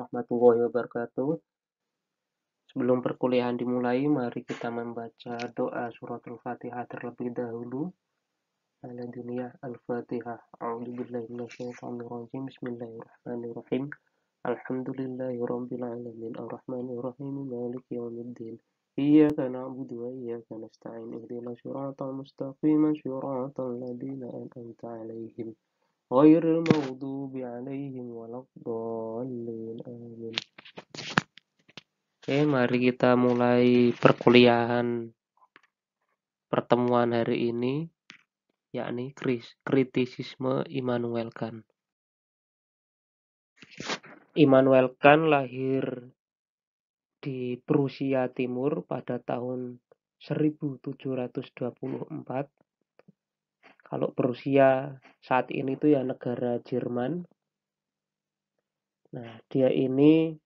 warahmatullahi wabarakatuh. Sebelum perkuliahan dimulai, mari kita membaca doa suratul Fatihah terlebih dahulu. Ala dunia Al-Fatihah. A'udzubillahi minasyaitonirrajim. Bismillahirrahmanirrahim. Alhamdulillahirabbil alamin. Arrahmanirrahim. Maliki yaumiddin. Iyyaka na'budu wa iyyaka nasta'in. Ihdinas siratal mustaqim. Siratal ladzina an'amta 'alaihim. Ghairil maghdubi 'alaihim waladdallin. Amin. Oke, mari kita mulai perkuliahan pertemuan hari ini, yakni kritisisme Immanuel Kant. Immanuel Kant lahir di Prusia Timur pada tahun 1724. Kalau Prusia saat ini itu ya negara Jerman. Nah, dia ini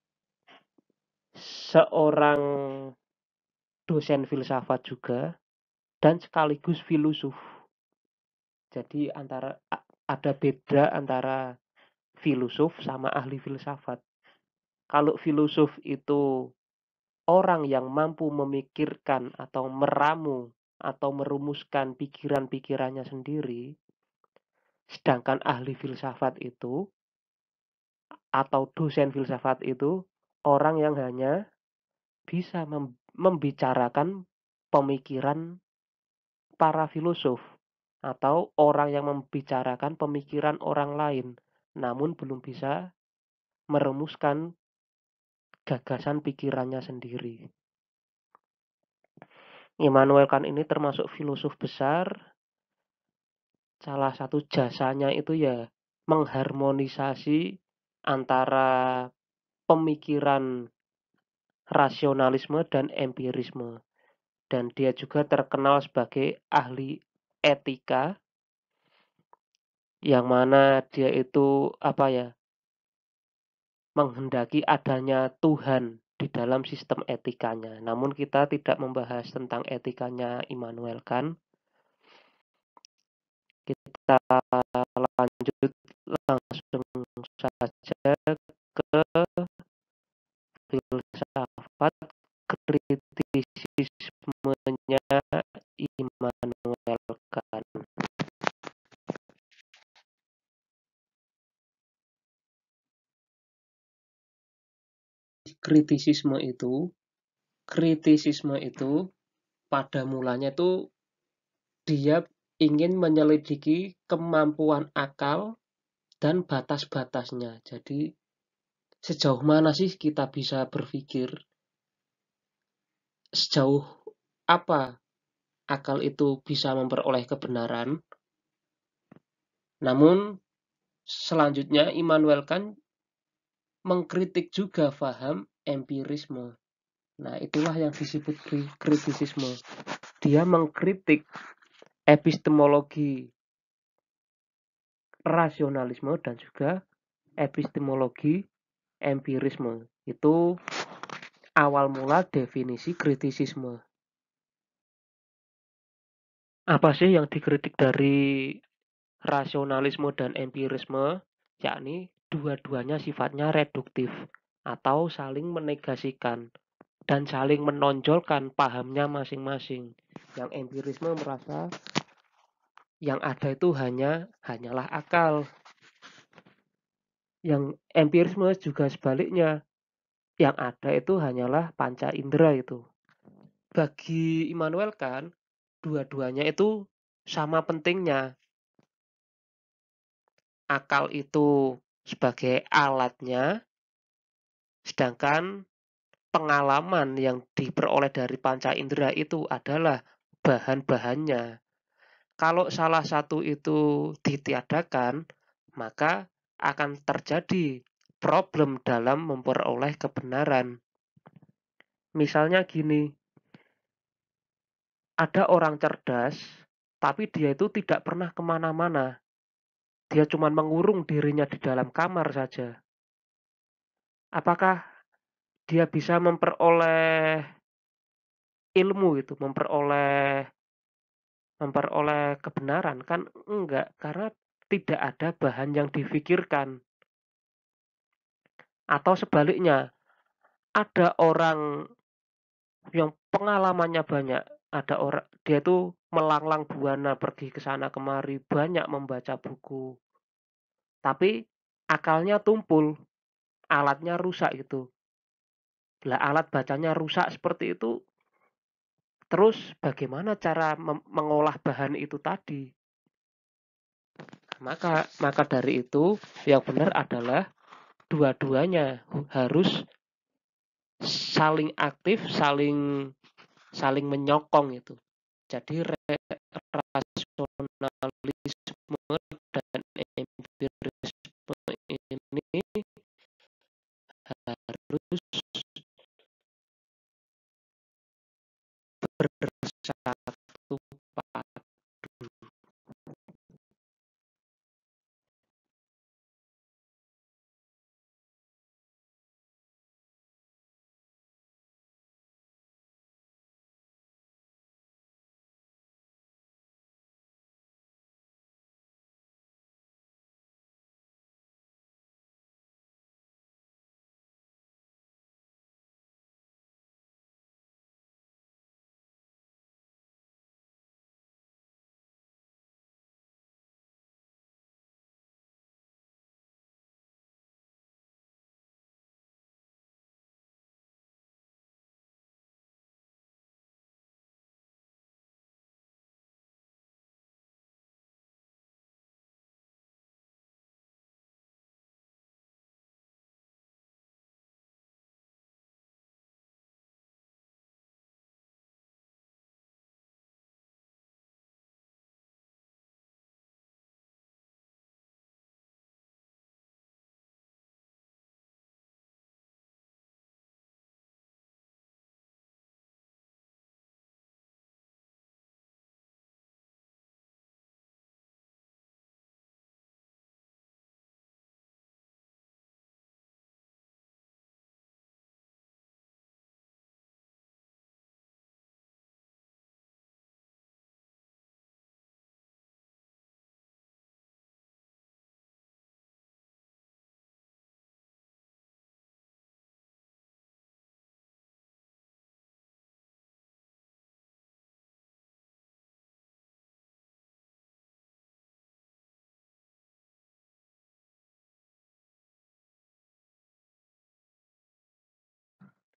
seorang dosen filsafat juga dan sekaligus filosof. Jadi ada beda antara filosof sama ahli filsafat. Kalau filosof itu orang yang mampu memikirkan atau meramu atau merumuskan pikiran-pikirannya sendiri, sedangkan ahli filsafat itu atau dosen filsafat itu orang yang hanya bisa membicarakan pemikiran para filosof atau orang yang membicarakan pemikiran orang lain, namun belum bisa merumuskan gagasan pikirannya sendiri. Immanuel Kant ini termasuk filosof besar. Salah satu jasanya itu ya mengharmonisasi antara pemikiran rasionalisme dan empirisme. Dan dia juga terkenal sebagai ahli etika, yang mana dia itu menghendaki adanya Tuhan di dalam sistem etikanya. Namun kita tidak membahas tentang etikanya Immanuel Kant. Kita lanjut langsung saja ke filsafat kritisismenya Immanuel Kant. Kritisisme itu pada mulanya tuh dia ingin menyelidiki kemampuan akal dan batas-batasnya. Jadi sejauh mana sih kita bisa berpikir? Sejauh apa akal itu bisa memperoleh kebenaran? Namun selanjutnya Immanuel Kant mengkritik juga paham empirisme. Nah, itulah yang disebut kritisisme. Dia mengkritik epistemologi rasionalisme dan juga epistemologi empirisme. Itu awal mula definisi kritisisme. Apa sih yang dikritik dari rasionalisme dan empirisme? Yakni dua-duanya sifatnya reduktif atau saling menegasikan dan saling menonjolkan pahamnya masing-masing. Yang empirisme merasa yang ada itu hanyalah akal. Yang empirisme juga sebaliknya. Yang ada itu hanyalah panca indera itu. Bagi Immanuel Kant, dua-duanya itu sama pentingnya. Akal itu sebagai alatnya, sedangkan pengalaman yang diperoleh dari panca indera itu adalah bahan-bahannya. Kalau salah satu itu ditiadakan, maka akan terjadi problem dalam memperoleh kebenaran. Misalnya gini, ada orang cerdas, tapi dia itu tidak pernah kemana-mana. Dia cuma mengurung dirinya di dalam kamar saja. Apakah dia bisa memperoleh ilmu itu, memperoleh kebenaran? Kan enggak, karena tidak ada bahan yang difikirkan. Atau sebaliknya, ada orang yang pengalamannya banyak, ada orang dia tuh melanglang buana pergi ke sana kemari, banyak membaca buku, tapi akalnya tumpul, alatnya rusak gitu. Lah alat bacanya rusak seperti itu, terus bagaimana cara mengolah bahan itu tadi? Maka dari itu yang benar adalah dua-duanya harus saling aktif, saling saling menyokong itu. Jadi rasionalisme dan empirisme ini harus bersatu padu.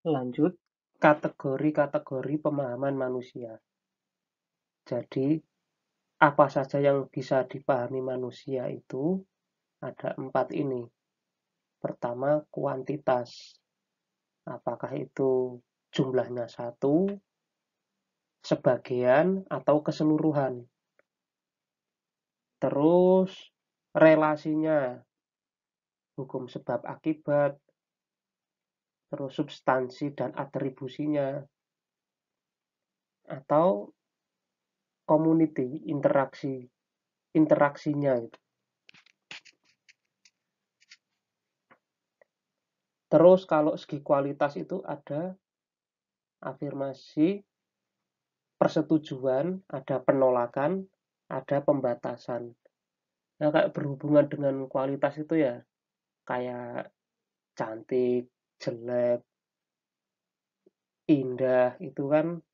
Lanjut, kategori-kategori pemahaman manusia. Jadi, apa saja yang bisa dipahami manusia itu ada 4 ini. Pertama, kuantitas. Apakah itu jumlahnya 1, sebagian, atau keseluruhan. Terus, relasinya, hukum sebab akibat, terus substansi dan atribusinya, atau community, interaksinya. Terus kalau segi kualitas itu ada afirmasi, persetujuan, ada penolakan, ada pembatasan. Nah, kayak berhubungan dengan kualitas itu ya, kayak cantik, jelek, indah, itu kan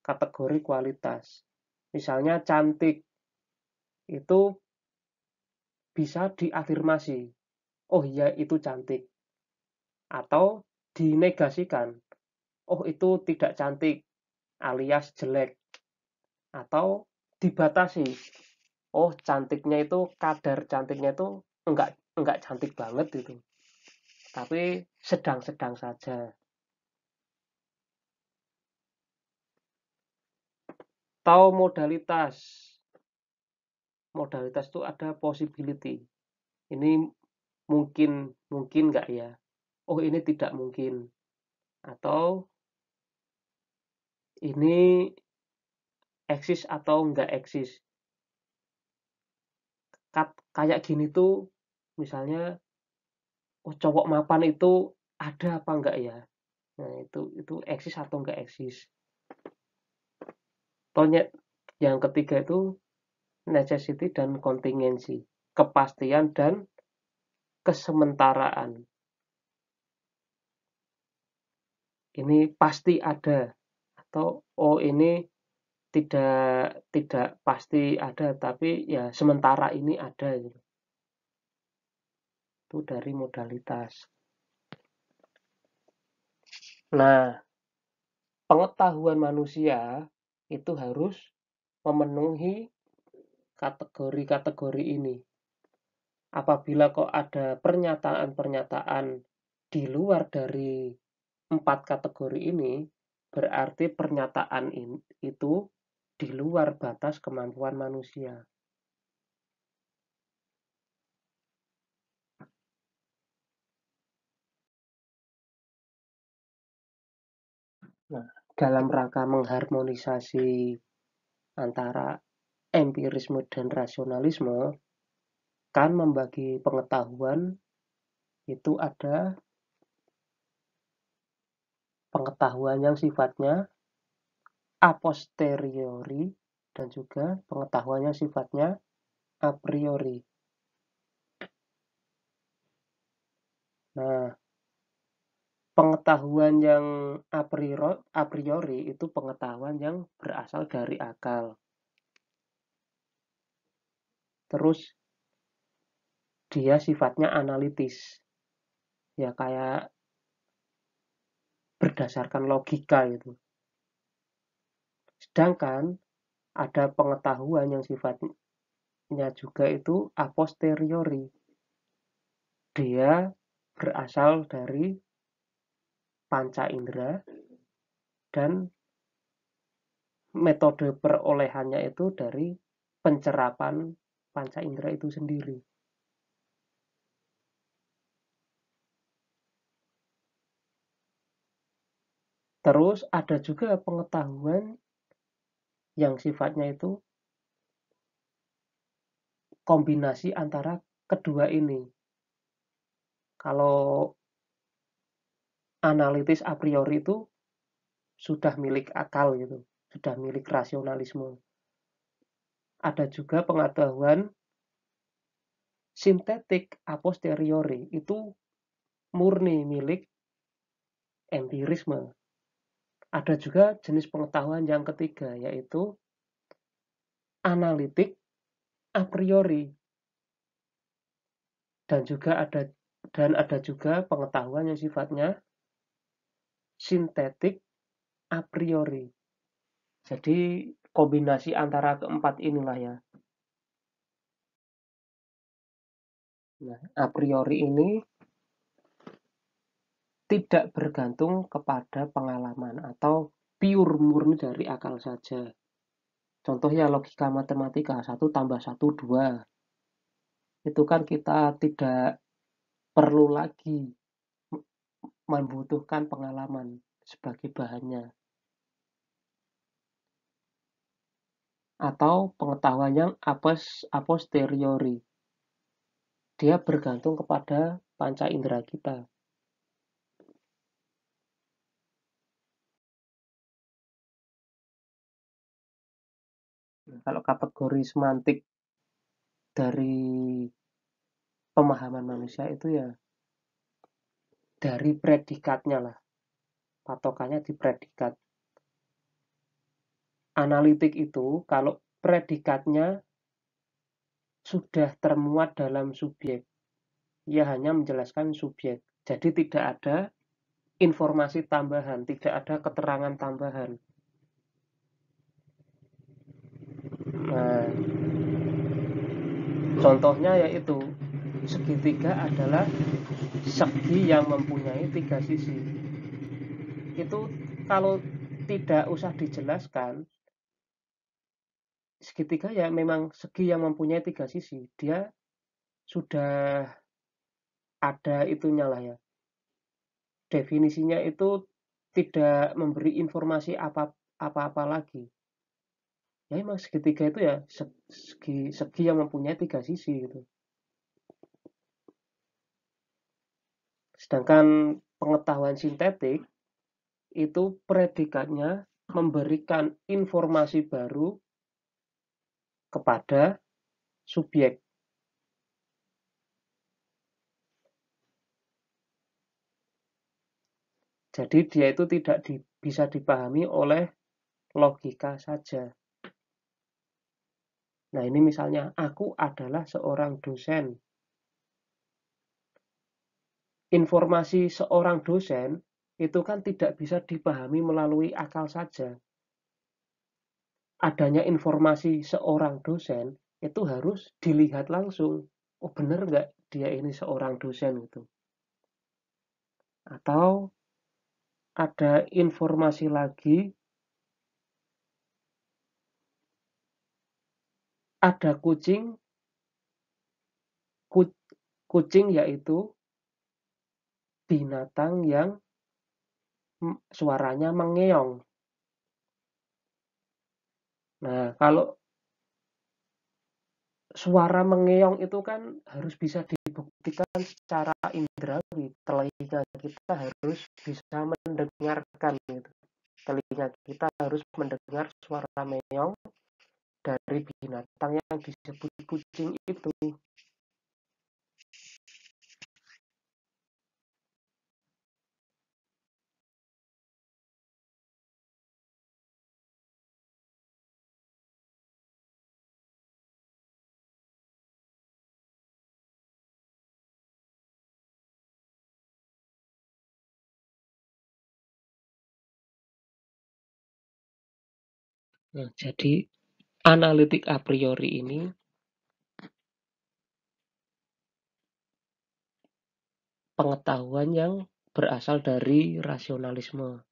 kategori kualitas. Misalnya cantik, itu bisa diafirmasi, oh iya itu cantik. Atau dinegasikan, oh itu tidak cantik, alias jelek. Atau dibatasi, oh cantiknya itu, kadar cantiknya itu enggak cantik banget gitu, tapi sedang-sedang saja. Atau modalitas itu ada possibility, ini mungkin enggak ya, oh ini tidak mungkin, atau ini eksis atau enggak eksis. Kayak gini tuh misalnya, oh cowok mapan itu ada apa enggak ya, nah itu eksis atau enggak eksis. Tonya yang ketiga itu necessity dan contingency, kepastian dan kesementaraan. ini pasti ada, atau oh ini tidak pasti ada, tapi ya sementara ini ada gitu. Itu dari modalitas. Nah, pengetahuan manusia itu harus memenuhi kategori-kategori ini. Apabila kok ada pernyataan-pernyataan di luar dari 4 kategori ini, berarti pernyataan itu di luar batas kemampuan manusia. Nah, dalam rangka mengharmonisasi antara empirisme dan rasionalisme, kan membagi pengetahuan itu ada pengetahuan yang sifatnya a posteriori dan juga pengetahuan yang sifatnya a priori. Nah, pengetahuan yang a priori itu pengetahuan yang berasal dari akal. Terus dia sifatnya analitis. Ya kayak berdasarkan logika itu. Sedangkan ada pengetahuan yang sifatnya juga itu a posteriori. Dia berasal dari panca indera dan metode perolehannya itu dari pencerapan panca indera itu sendiri. Terus ada juga pengetahuan yang sifatnya itu kombinasi antara kedua ini. Kalau analitis a priori itu sudah milik akal gitu, sudah milik rasionalisme. Ada juga pengetahuan sintetik a posteriori, itu murni milik empirisme. Ada juga jenis pengetahuan yang ketiga, yaitu analitik a priori. Dan ada juga pengetahuan yang sifatnya sintetik a priori. Jadi kombinasi antara keempat inilah ya. Nah, a priori ini tidak bergantung kepada pengalaman atau pure murni dari akal saja. Contohnya logika matematika, 1 tambah 1, 2. Itu kan kita tidak perlu lagi membutuhkan pengalaman sebagai bahannya. Atau pengetahuan yang a posteriori. Dia bergantung kepada panca indera kita. Nah, kalau kategori semantik dari pemahaman manusia itu ya dari predikatnya lah. Patokannya di predikat. Analitik itu kalau predikatnya sudah termuat dalam subjek, ia hanya menjelaskan subjek. Jadi tidak ada informasi tambahan, tidak ada keterangan tambahan. Nah, contohnya yaitu segitiga adalah segi yang mempunyai 3 sisi. Itu kalau tidak usah dijelaskan, segitiga ya memang segi yang mempunyai 3 sisi. Dia sudah ada itunya lah ya. Definisinya itu tidak memberi informasi apa-apa lagi. Ya emang segitiga itu ya segi yang mempunyai 3 sisi gitu. Sedangkan pengetahuan sintetik itu predikatnya memberikan informasi baru kepada subjek. Jadi dia itu tidak bisa dipahami oleh logika saja. Nah, ini misalnya, aku adalah seorang dosen. Informasi seorang dosen itu kan tidak bisa dipahami melalui akal saja. Adanya informasi seorang dosen itu harus dilihat langsung. Oh, benar nggak dia ini seorang dosen itu? Atau ada informasi lagi, ada kucing yaitu binatang yang suaranya mengeong. Nah, kalau suara mengeong itu kan harus bisa dibuktikan secara indrawi. Telinga kita harus bisa mendengarkan gitu. Telinga kita harus mendengar suara meong dari binatang yang disebut kucing itu. Nah, jadi analitik a priori ini pengetahuan yang berasal dari rasionalisme.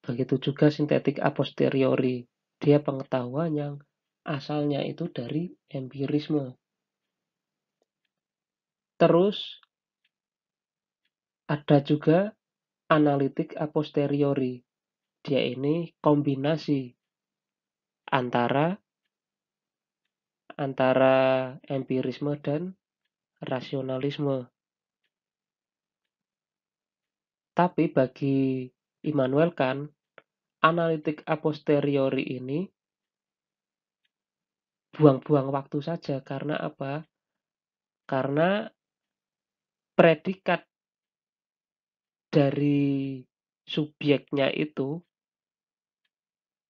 Begitu juga sintetik a posteriori. Dia pengetahuan yang asalnya itu dari empirisme. Terus ada juga analitik a posteriori. Dia ini kombinasi antara empirisme dan rasionalisme. Tapi bagi Immanuel Kant, analitik a posteriori ini buang-buang waktu saja. Karena apa? Karena predikat dari subjeknya itu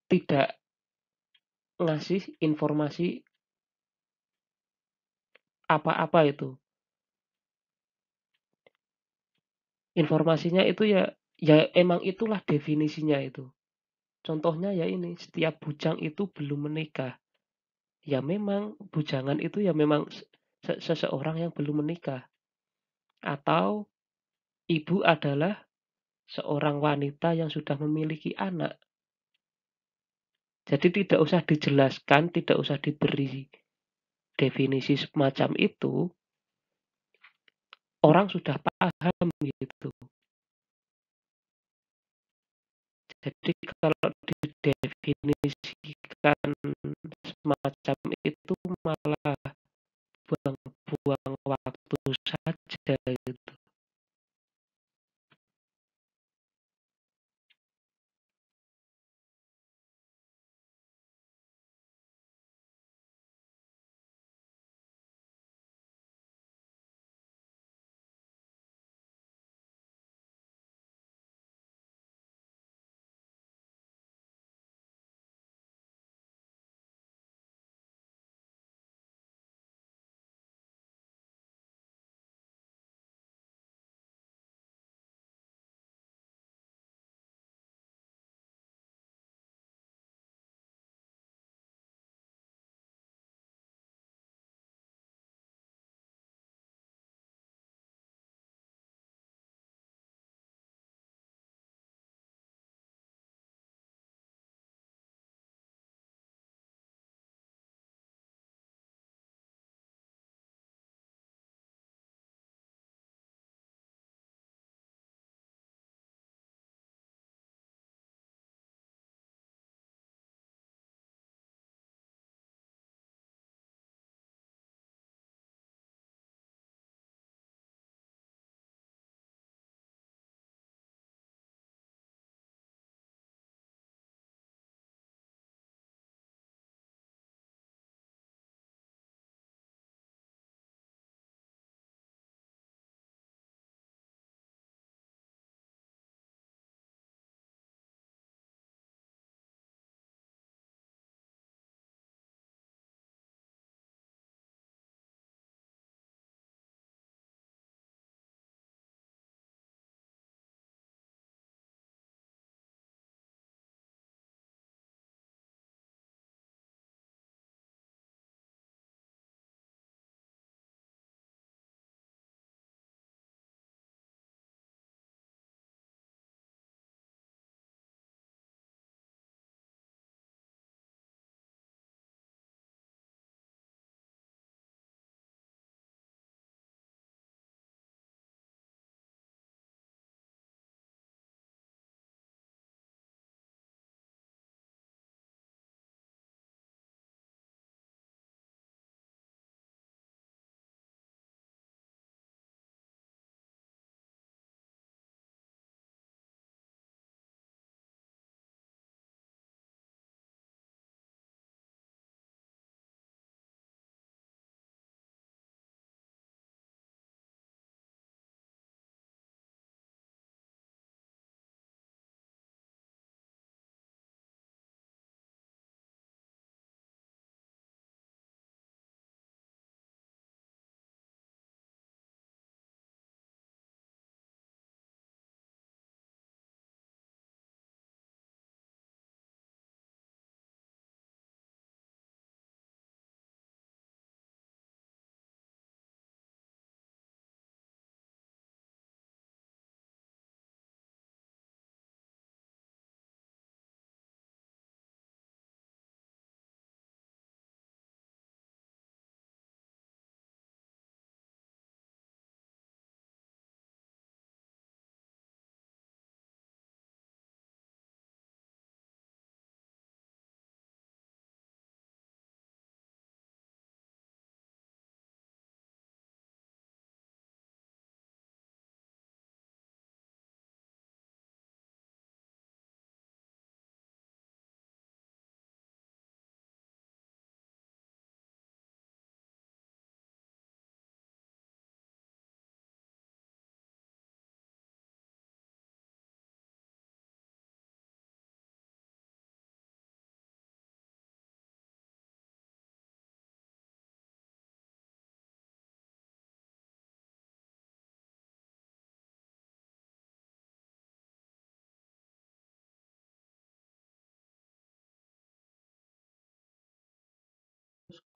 tidak ngasih informasi apa-apa itu. Informasinya itu ya emang itulah definisinya itu. Contohnya ya ini, setiap bujang itu belum menikah. Ya memang bujangan itu ya memang seseorang yang belum menikah. Atau ibu adalah seorang wanita yang sudah memiliki anak. Jadi tidak usah dijelaskan, tidak usah diberi definisi semacam itu, orang sudah paham gitu. Jadi kalau didefinisikan semacam itu malah buang-buang waktu saja gitu.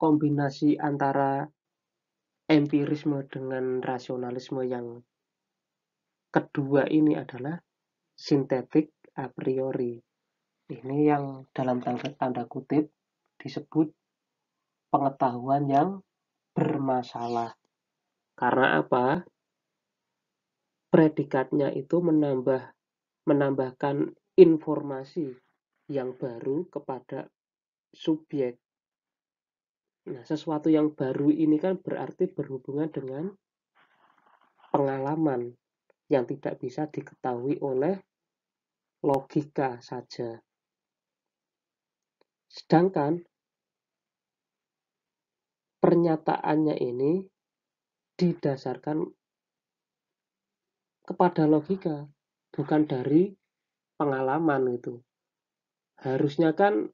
kombinasi antara empirisme dengan rasionalisme yang kedua ini adalah sintetik a priori. Ini yang dalam tanda kutip disebut pengetahuan yang bermasalah. Karena apa? Predikatnya itu menambahkan informasi yang baru kepada subjek. Nah, sesuatu yang baru ini kan berarti berhubungan dengan pengalaman yang tidak bisa diketahui oleh logika saja. Sedangkan pernyataannya ini didasarkan kepada logika, bukan dari pengalaman gitu. Harusnya kan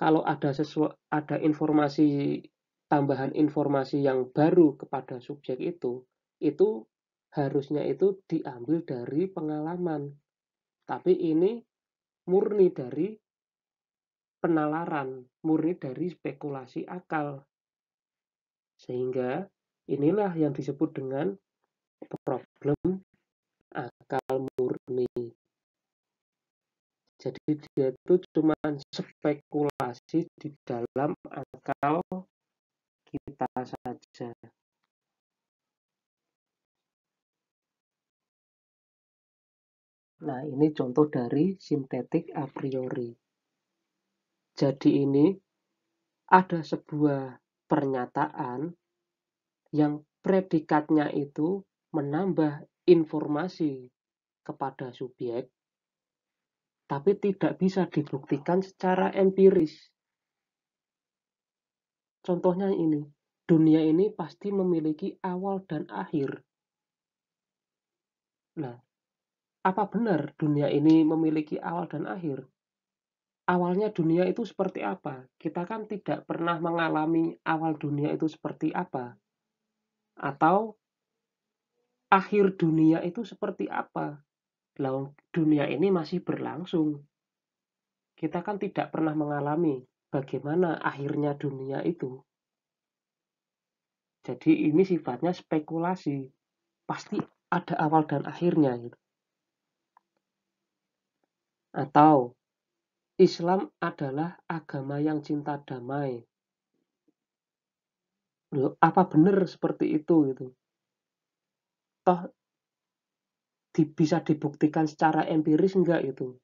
kalau ada informasi, tambahan informasi yang baru kepada subjek itu harusnya itu diambil dari pengalaman. Tapi ini murni dari penalaran, murni dari spekulasi akal. Sehingga inilah yang disebut dengan problem akal murni. Jadi dia itu cuma spekulasi di dalam akal kita saja. Nah, ini contoh dari sintetik a priori. Jadi ini ada sebuah pernyataan yang predikatnya itu menambah informasi kepada subjek, tapi tidak bisa dibuktikan secara empiris. Contohnya ini, dunia ini pasti memiliki awal dan akhir. Nah, apa benar dunia ini memiliki awal dan akhir? Awalnya dunia itu seperti apa? Kita kan tidak pernah mengalami awal dunia itu seperti apa. Atau akhir dunia itu seperti apa? Lalu dunia ini masih berlangsung. Kita kan tidak pernah mengalami bagaimana akhirnya dunia itu. Jadi ini sifatnya spekulasi. Pasti ada awal dan akhirnya gitu. Atau Islam adalah agama yang cinta damai. Loh, apa benar seperti itu gitu? Toh bisa dibuktikan secara empiris enggak itu?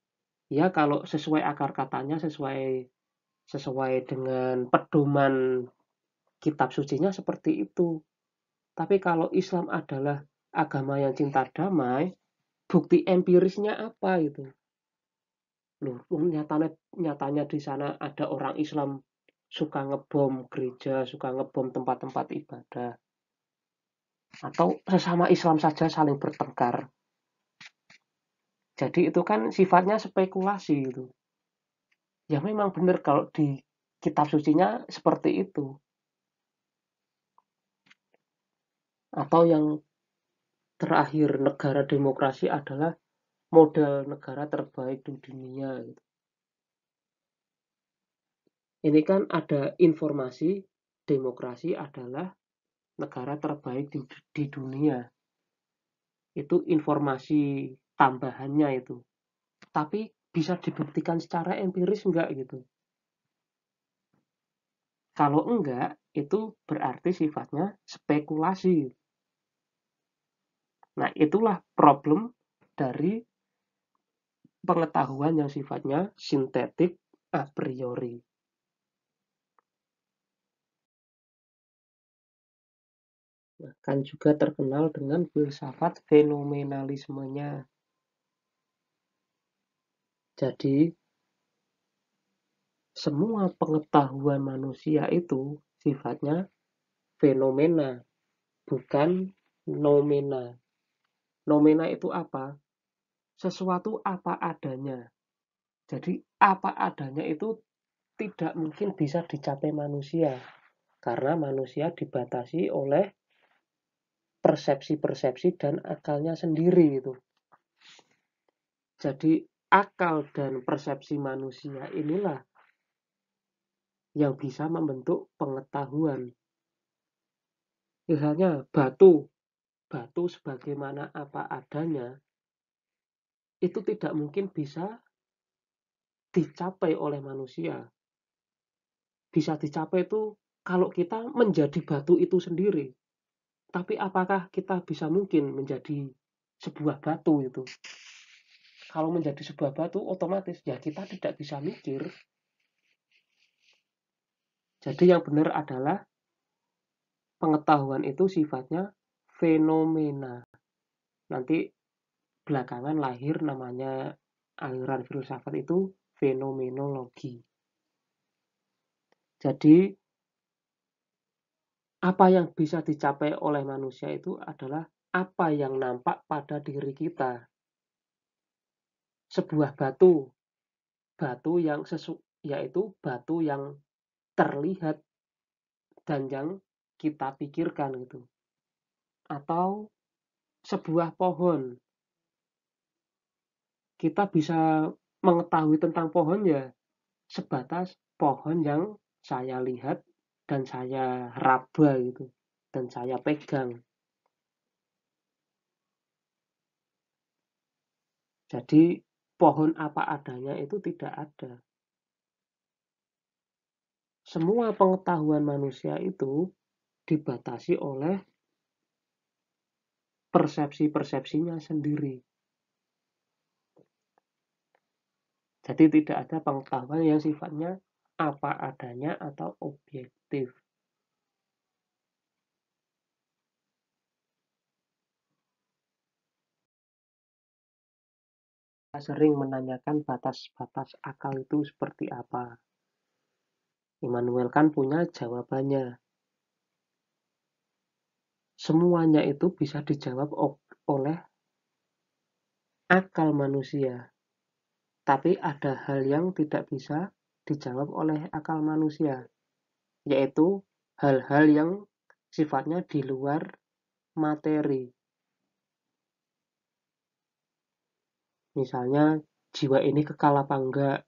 Ya kalau sesuai akar katanya, sesuai dengan pedoman kitab sucinya seperti itu. Tapi kalau Islam adalah agama yang cinta damai, bukti empirisnya apa itu? Loh, nyatanya di sana ada orang Islam suka ngebom gereja, suka ngebom tempat-tempat ibadah. Atau sesama Islam saja saling bertengkar. Jadi itu kan sifatnya spekulasi gitu. Ya memang benar kalau di kitab sucinya seperti itu. Atau yang terakhir, negara demokrasi adalah model negara terbaik di dunia. Ini kan ada informasi demokrasi adalah negara terbaik di dunia. Itu informasi tambahannya itu. Tapi bisa dibuktikan secara empiris enggak gitu. Kalau enggak, itu berarti sifatnya spekulasi. Nah, itulah problem dari pengetahuan yang sifatnya sintetik a priori. Nah, kan juga terkenal dengan filsafat fenomenalismenya. Jadi, semua pengetahuan manusia itu sifatnya fenomena, bukan nomena. Nomena itu apa? Sesuatu apa adanya. Jadi, apa adanya itu tidak mungkin bisa dicapai manusia. Karena manusia dibatasi oleh persepsi-persepsi dan akalnya sendiri itu. Jadi akal dan persepsi manusia inilah yang bisa membentuk pengetahuan. Misalnya batu sebagaimana apa adanya, itu tidak mungkin bisa dicapai oleh manusia. Bisa dicapai itu kalau kita menjadi batu itu sendiri. Tapi apakah kita bisa mungkin menjadi sebuah batu itu? Kalau menjadi sebuah batu, otomatis ya kita tidak bisa mikir. Jadi yang benar adalah pengetahuan itu sifatnya fenomena. Nanti belakangan lahir namanya aliran filsafat itu fenomenologi. Jadi apa yang bisa dicapai oleh manusia itu adalah apa yang nampak pada diri kita. Sebuah batu yang yaitu batu yang terlihat dan yang kita pikirkan gitu. Atau sebuah pohon. Kita bisa mengetahui tentang pohon ya sebatas pohon yang saya lihat dan saya raba gitu dan saya pegang. Jadi pohon apa adanya itu tidak ada. Semua pengetahuan manusia itu dibatasi oleh persepsi-persepsinya sendiri. Jadi tidak ada pengetahuan yang sifatnya apa adanya atau objektif. Kita sering menanyakan batas-batas akal itu seperti apa. Immanuel Kant punya jawabannya. Semuanya itu bisa dijawab oleh akal manusia. Tapi ada hal yang tidak bisa dijawab oleh akal manusia, yaitu hal-hal yang sifatnya di luar materi. Misalnya jiwa ini kekal apa enggak?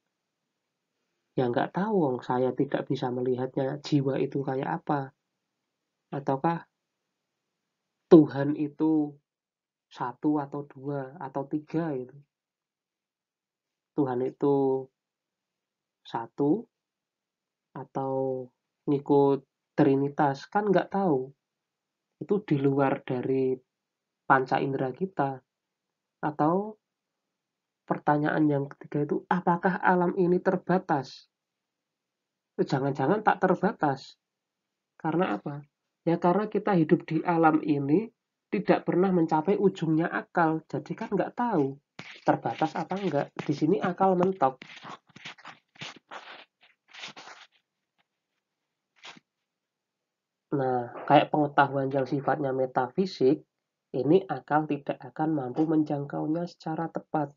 Ya enggak tahu, saya tidak bisa melihatnya jiwa itu kayak apa. Ataukah Tuhan itu satu atau dua atau tiga itu. Tuhan itu satu atau ngikut Trinitas kan nggak tahu. Itu di luar dari panca indera kita. Atau pertanyaan yang ketiga itu apakah alam ini terbatas? Jangan-jangan tak terbatas. Karena apa? Ya karena kita hidup di alam ini tidak pernah mencapai ujungnya akal. Jadi kan nggak tahu terbatas apa enggak. Di sini akal mentok. Nah, kayak pengetahuan yang sifatnya metafisik, ini akal tidak akan mampu menjangkaunya secara tepat.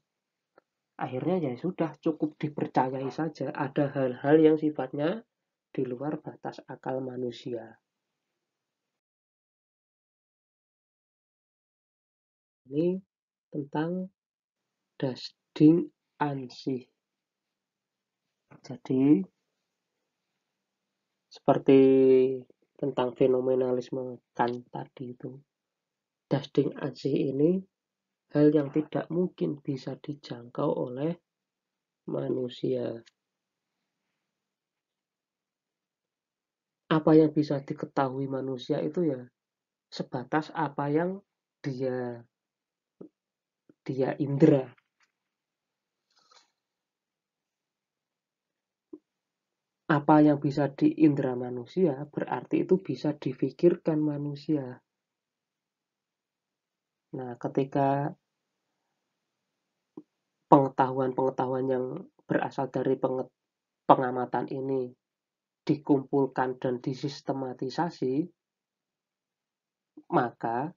Akhirnya ya sudah cukup dipercayai saja ada hal-hal yang sifatnya di luar batas akal manusia. Ini tentang das Ding an sich. Jadi seperti tentang fenomenalisme Kant tadi itu. Das Ding an sich ini hal yang tidak mungkin bisa dijangkau oleh manusia. Apa yang bisa diketahui manusia itu ya sebatas apa yang dia indera. Apa yang bisa diindera manusia berarti itu bisa difikirkan manusia. Nah, ketika pengetahuan-pengetahuan yang berasal dari pengamatan ini dikumpulkan dan disistematisasi, maka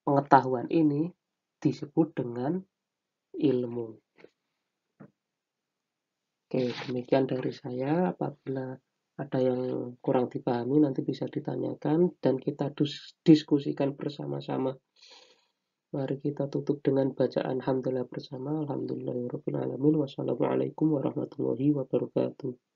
pengetahuan ini disebut dengan ilmu. Oke, demikian dari saya. Apabila ada yang kurang dipahami nanti bisa ditanyakan dan kita diskusikan bersama-sama. Mari kita tutup dengan bacaan hamdalah bersama. Alhamdulillahirabbil alamin. Wassalamualaikum warahmatullahi wabarakatuh.